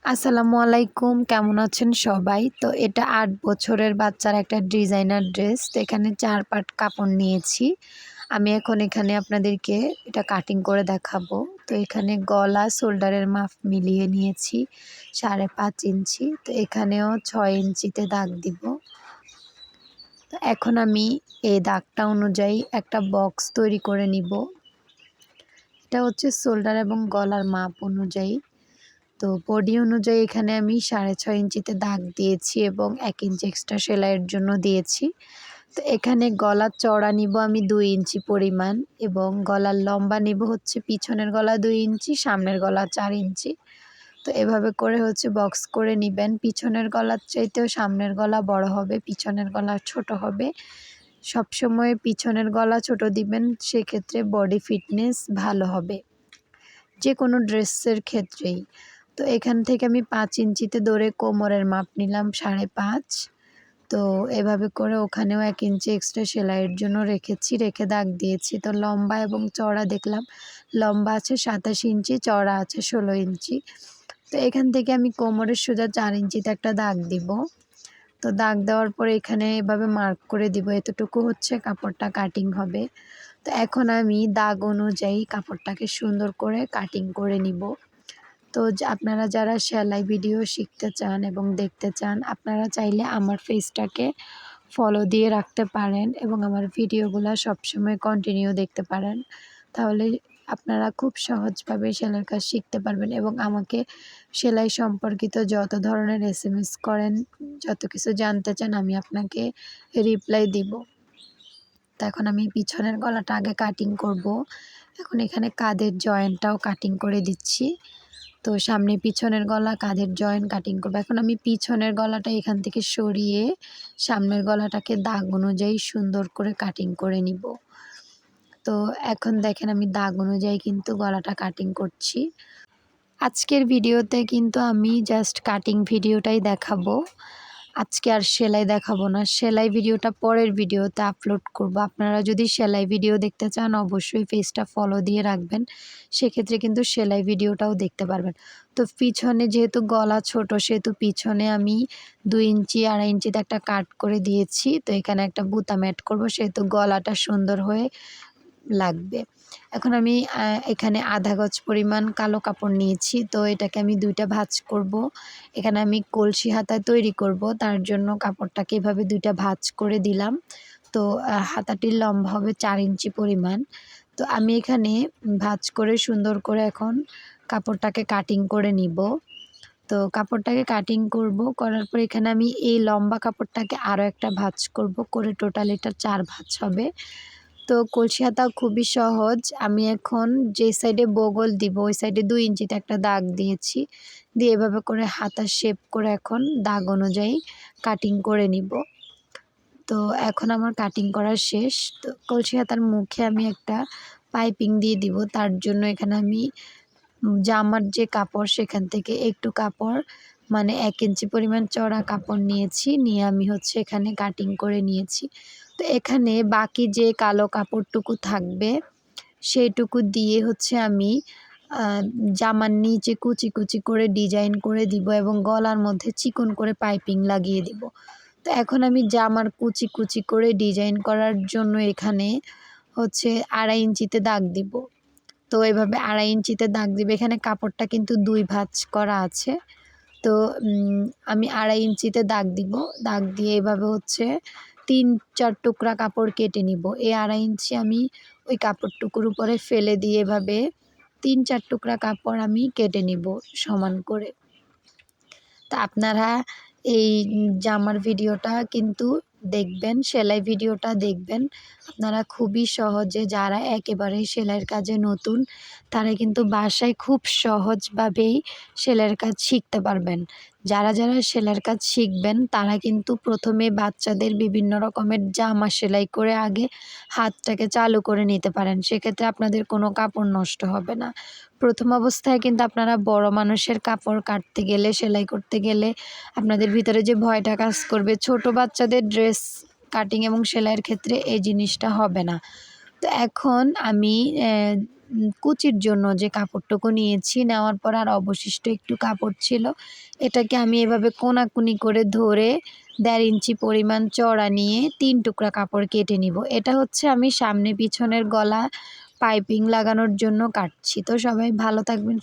আসসালামু আলাইকুম, কেমন আছেন সবাই? তো এটা ৮ বছরের বাচ্চার একটা ডিজাইনার ড্রেস। তো এখানে ৪ পার্ট কাপড় নিয়েছি। আমি এখন এখানে আপনাদেরকে এটা কাটিং করে দেখাবো। তো এখানে গলা শোল্ডারের মাপ মিলিয়ে নিয়েছি ৫.৫ ইঞ্চি। তো এখানেও ৬ ইঞ্চিতে দাগ দিব। তো এখন আমি এই দাগটা অনুযায়ী একটা বক্স তৈরি করে নিব। এটা হচ্ছে শোল্ডার এবং গলার মাপ অনুযায়ী। তো বডি অনুযায়ী এখানে আমি ৬.৫ ইঞ্চিতে দাগ দিয়েছি এবং ১ ইঞ্চি এক্সট্রা সেলাইয়ের জন্য দিয়েছি। তো এখানে গলার চওড়া নিব আমি ২ ইঞ্চি পরিমাণ এবং গলার লম্বা নিব হচ্ছে পিছনের গলা ২ ইঞ্চি, সামনের গলা ৪ ইঞ্চি। তো এভাবে করে হচ্ছে বক্স করে নিবেন। পিছনের গলার চাইতেও সামনের গলা বড় হবে, পিছনের গলা ছোট হবে। সবসময় পিছনের গলা ছোট দিবেন, সেক্ষেত্রে বডি ফিটনেস ভালো হবে, যে কোনো ড্রেসের ক্ষেত্রেই। তো এখান থেকে আমি ৫ ইঞ্চিতে ধরে কোমরের মাপ নিলাম ৫.৫। তো এভাবে করে ওখানেও ১ ইঞ্চি এক্সট্রা সেলাইয়ের জন্য রেখে দাগ দিয়েছি। তো লম্বা এবং চওড়া দেখলাম, লম্বা আছে ২৭ ইঞ্চি, চওড়া আছে ১৬ ইঞ্চি। তো এখান থেকে আমি কোমরের সোজা ৪ ইঞ্চিতে একটা দাগ দিব। তো দাগ দেওয়ার পরে এখানে এভাবে মার্ক করে দিব, এতটুকু হচ্ছে কাপড়টা কাটিং হবে। তো এখন আমি দাগ অনুযায়ী কাপড়টাকে সুন্দর করে কাটিং করে নিব। তো আপনারা যারা সেলাই ভিডিও শিখতে চান এবং দেখতে চান, আপনারা চাইলে আমার পেজটাকে ফলো দিয়ে রাখতে পারেন এবং আমার ভিডিওগুলো সবসময় কন্টিনিউ দেখতে পারেন। তাহলে আপনারা খুব সহজভাবে সেলাইয়ের কাজ শিখতে পারবেন এবং আমাকে সেলাই সম্পর্কিত যত ধরনের এসএমএস করেন, যত কিছু জানতে চান, আমি আপনাকে রিপ্লাই দিব। তো এখন আমি পিছনের গলাটা আগে কাটিং করব। এখন এখানে কাঁধের জয়েন্টটাও কাটিং করে দিচ্ছি। তো সামনে পিছনের গলা, কাঁধের জয়েন্ট কাটিং করব। এখন আমি পিছনের গলাটা এখান থেকে সরিয়ে সামনের গলাটাকে দাগ অনুযায়ী সুন্দর করে কাটিং করে নিব। তো এখন দেখেন আমি দাগ অনুযায়ী কিন্তু গলাটা কাটিং করছি। আজকের ভিডিওতে কিন্তু আমি জাস্ট কাটিং ভিডিওটাই দেখাবো। আজকে আর সেলাই দেখাবো না। সেলাই ভিডিওটা পরের ভিডিওতে আপলোড করব। আপনারা যদি সেলাই ভিডিও দেখতে চান, অবশ্যই পেজটা ফলো দিয়ে রাখবেন। সেক্ষেত্রে কিন্তু সেলাই ভিডিওটাও দেখতে পারবেন। তো পিছনে যেহেতু গলা ছোট, সেহেতু পিছনে আমি ২ ইঞ্চি ২.৫ ইঞ্চিতে একটা কাট করে দিয়েছি। তো এখানে একটা বুতাম অ্যাড করব, সেহেতু গলাটা সুন্দর হয়ে লাগবে। এখন আমি এখানে আধা গজ পরিমাণ কালো কাপড় নিয়েছি। তো এটাকে আমি ২টা ভাঁজ করব। এখানে আমি কলসি হাতা তৈরি করব, তার জন্য কাপড়টাকে এভাবে ২টা ভাঁজ করে দিলাম। তো হাতাটির লম্বা হবে ৪ ইঞ্চি পরিমাণ। তো আমি এখানে ভাঁজ করে সুন্দর করে এখন কাপড়টাকে কাটিং করে নিব। তো কাপড়টাকে কাটিং করব, করার পর এখানে আমি এই লম্বা কাপড়টাকে আরও একটা ভাঁজ করব, করে টোটাল এটা ৪ ভাঁজ হবে। তো কলসি হাতা খুবই সহজ। আমি এখন যে সাইডে বগল দিব ওই সাইডে ২ ইঞ্চিতে একটা দাগ দিয়েছি। দিয়ে এভাবে করে হাতার শেপ করে এখন দাগ অনুযায়ী কাটিং করে নিব। তো এখন আমার কাটিং করা শেষ। তো কলসি হাতার মুখে আমি একটা পাইপিং দিয়ে দিব। তার জন্য এখানে আমি জামার যে কাপড়, সেখান থেকে একটু কাপড়, মানে ১ ইঞ্চি পরিমাণ চওড়া কাপড় নিয়েছি, নিয়ে আমি হচ্ছে এখানে কাটিং করে নিয়েছি। তো এখানে বাকি যে কালো কাপড়টুকু থাকবে, সেইটুকু দিয়ে হচ্ছে আমি জামার নিচে কুচি কুচি করে ডিজাইন করে দিব এবং গলার মধ্যে চিকন করে পাইপিং লাগিয়ে দিব। তো এখন আমি জামার কুচি কুচি করে ডিজাইন করার জন্য এখানে হচ্ছে ২.৫ ইঞ্চিতে দাগ দিব। তো এভাবে ২.৫ ইঞ্চিতে দাগ দিবে। এখানে কাপড়টা কিন্তু ২ ভাঁজ করা আছে। তো আমি ২.৫ ইঞ্চিতে দাগ দিব। দাগ দিয়ে এভাবে হচ্ছে ৩-৪ টুকরা কাপড় কেটে নিব। এই ২.৫ ইঞ্চি আমি ওই কাপড়টুকুর উপরে ফেলে দিয়ে এভাবে ৩-৪ টুকরা কাপড় আমি কেটে নিব সমান করে। তা আপনারা এই জামার ভিডিওটা কিন্তু দেখবেন, সেলাই ভিডিওটা দেখবেন। আপনারা খুবই সহজে, যারা একেবারেই সেলাইয়ের কাজে নতুন, তারা কিন্তু বাসায় খুব সহজভাবেই সেলাইয়ের কাজ শিখতে পারবেন। যারা সেলাইয়ের কাজ শিখবেন, তারা কিন্তু প্রথমে বাচ্চাদের বিভিন্ন রকমের জামা সেলাই করে আগে হাতটাকে চালু করে নিতে পারেন। সেক্ষেত্রে আপনাদের কোনো কাপড় নষ্ট হবে না। প্রথম অবস্থায় কিন্তু আপনারা বড় মানুষের কাপড় কাটতে গেলে, সেলাই করতে গেলে আপনাদের ভিতরে যে ভয়টা কাজ করবে, ছোট বাচ্চাদের ড্রেস কাটিং এবং সেলাইয়ের ক্ষেত্রে এই জিনিসটা হবে না। তো এখন আমি কুচির জন্য যে কাপড়টুকু নিয়েছি, নেওয়ার পর আর অবশিষ্ট একটু কাপড় ছিল, এটাকে আমি এভাবে কোনাকুনি করে ধরে 1.5 ইঞ্চি পরিমাণ চওড়া নিয়ে 3 টুকরা কাপড় কেটে নিব। এটা হচ্ছে আমি সামনে পিছনের গলা পাইপিং লাগানোর জন্য কাটছি। তো সবাই ভালো থাকবেন।